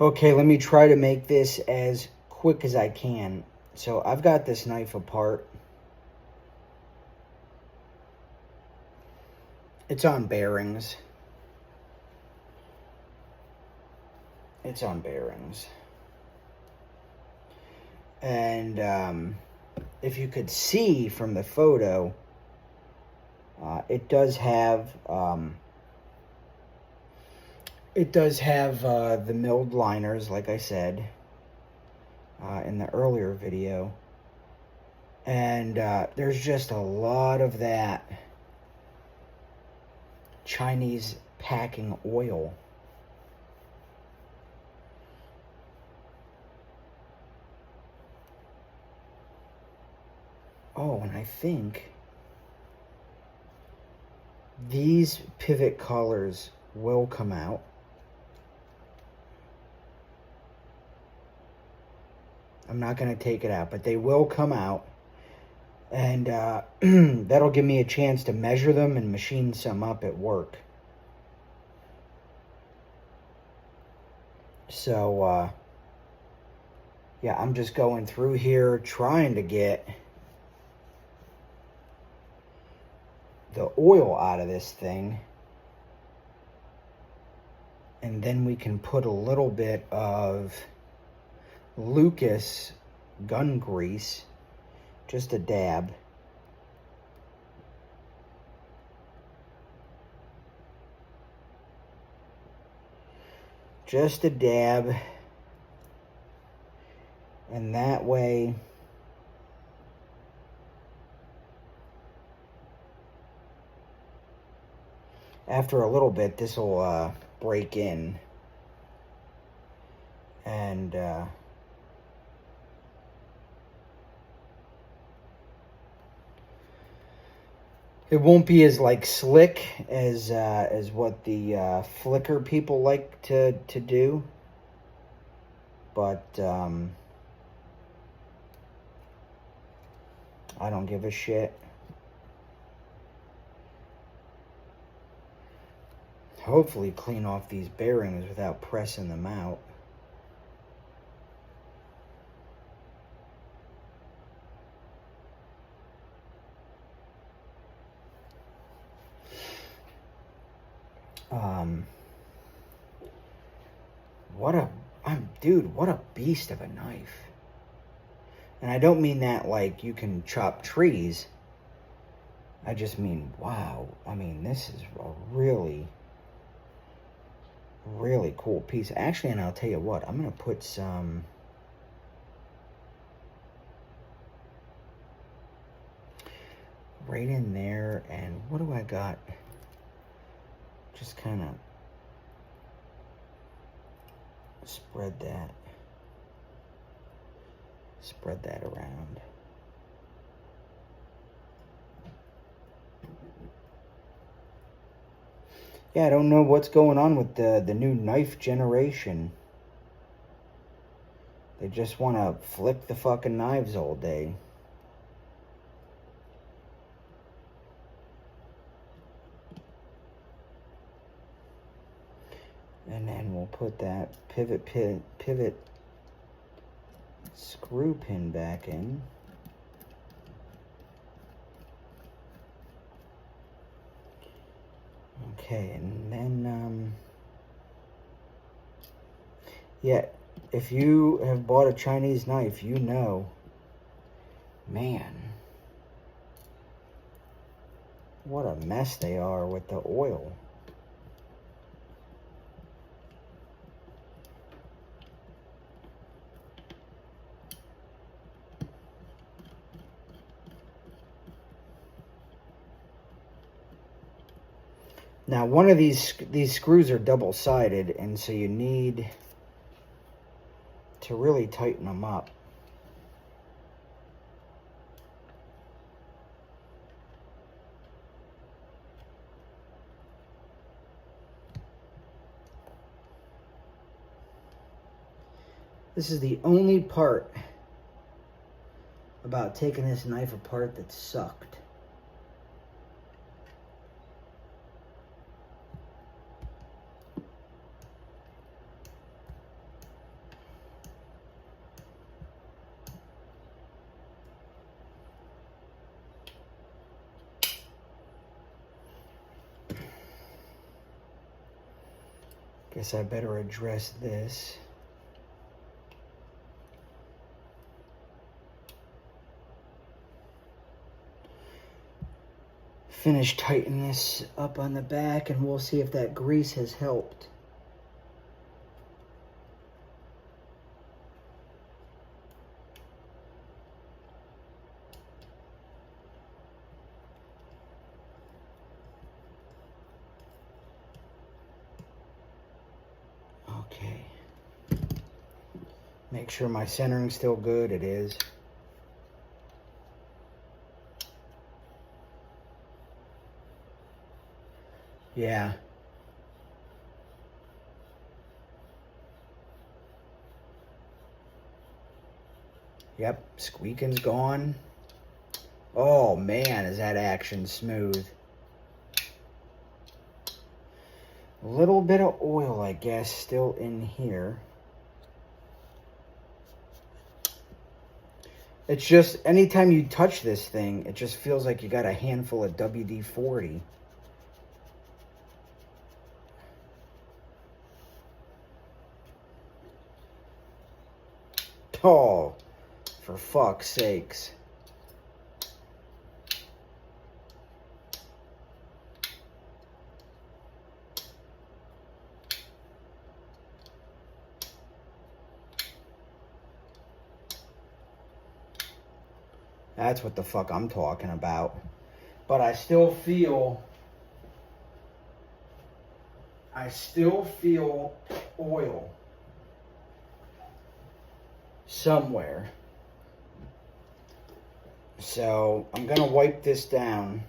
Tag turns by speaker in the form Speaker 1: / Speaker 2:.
Speaker 1: Okay, let me try to make this as quick as I can. So I've got this knife apart. It's on bearings. It's on bearings. And if you could see from the photo, it does have the milled liners, like I said in the earlier video. And there's just a lot of that Chinese packing oil. Oh, and I think these pivot collars will come out. I'm not going to take it out, but they will come out. And that'll give me a chance to measure them and machine some up at work. So, yeah, I'm just going through here trying to get the oil out of this thing. And then we can put a little bit of Lucas gun grease, just a dab. Just a dab. And that way after a little bit, this will break in. And it won't be as like slick as what the flicker people like to do, but I don't give a shit. Hopefully clean off these bearings without pressing them out. Dude, what a beast of a knife. And I don't mean that like you can chop trees. I just mean, wow. I mean, this is a really, really cool piece. Actually, and I'll tell you what, I'm going to put some right in there. And what do I got? Just kind of spread that around. Yeah, I don't know what's going on with the new knife generation. They just want to flick the fucking knives all day. And then we'll put that pivot screw pin back in. Okay, and then, yeah, if you have bought a Chinese knife, you know, man, what a mess they are with the oil. Now, one of these screws are double-sided, and so you need to really tighten them up. This is the only part about taking this knife apart that sucked. Guess I better address this. Finish tightening this up on the back, and we'll see if that grease has helped. Okay. Make sure my centering's still good. It is. Yeah. Yep, squeaking's gone. Oh man, is that action smooth. A little bit of oil, I guess, still in here. It's just, anytime you touch this thing, it just feels like you got a handful of WD-40. Oh, for fuck's sakes. That's what the fuck I'm talking about. But I still feel oil somewhere. So I'm gonna wipe this down.